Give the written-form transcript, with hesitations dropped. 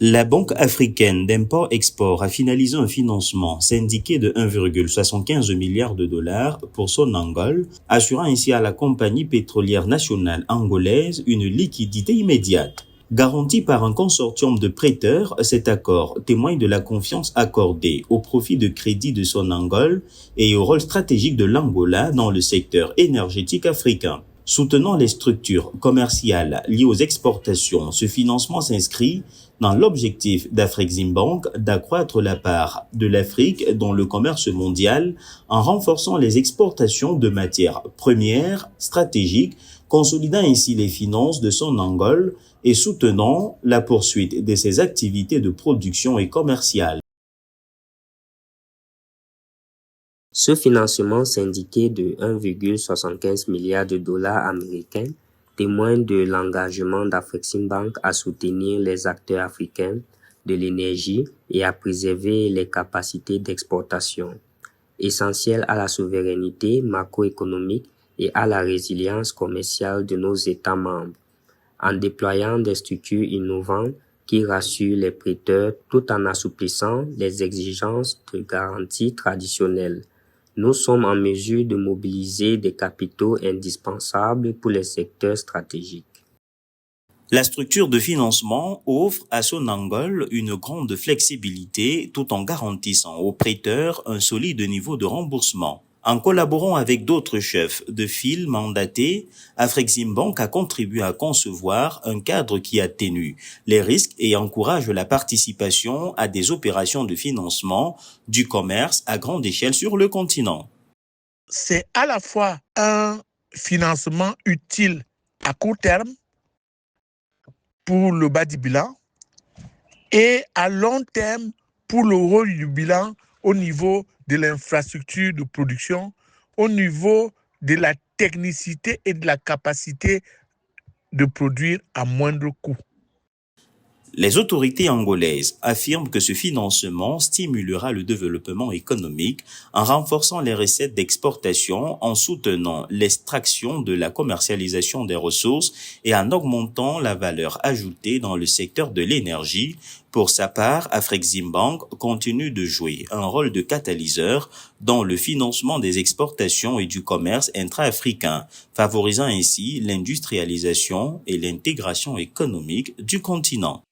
La Banque africaine d'import-export a finalisé un financement syndiqué de 1,75 milliard de dollars pour Sonangol, assurant ainsi à la compagnie pétrolière nationale angolaise une liquidité immédiate. Garanti par un consortium de prêteurs, cet accord témoigne de la confiance accordée au profit de crédit de Sonangol et au rôle stratégique de l'Angola dans le secteur énergétique africain. Soutenant les structures commerciales liées aux exportations, ce financement s'inscrit dans l'objectif d'Afreximbank d'accroître la part de l'Afrique dans le commerce mondial en renforçant les exportations de matières premières stratégiques, consolidant ainsi les finances de Sonangol et soutenant la poursuite de ses activités de production et commerciales. Ce financement syndiqué de 1,75 milliard de dollars américains témoigne de l'engagement d'Afreximbank à soutenir les acteurs africains de l'énergie et à préserver les capacités d'exportation, essentielles à la souveraineté macroéconomique et à la résilience commerciale de nos États membres, en déployant des structures innovantes qui rassurent les prêteurs tout en assouplissant les exigences de garantie traditionnelles. Nous sommes en mesure de mobiliser des capitaux indispensables pour les secteurs stratégiques. La structure de financement offre à Sonangol une grande flexibilité tout en garantissant aux prêteurs un solide niveau de remboursement. En collaborant avec d'autres chefs de file mandatés, Afreximbank a contribué à concevoir un cadre qui atténue les risques et encourage la participation à des opérations de financement du commerce à grande échelle sur le continent. C'est à la fois un financement utile à court terme pour le bas du bilan et à long terme pour le haut du bilan au niveau de l'infrastructure de production, au niveau de la technicité et de la capacité de produire à moindre coût. Les autorités angolaises affirment que ce financement stimulera le développement économique en renforçant les recettes d'exportation, en soutenant l'extraction de la commercialisation des ressources et en augmentant la valeur ajoutée dans le secteur de l'énergie. Pour sa part, Afreximbank continue de jouer un rôle de catalyseur dans le financement des exportations et du commerce intra-africain, favorisant ainsi l'industrialisation et l'intégration économique du continent.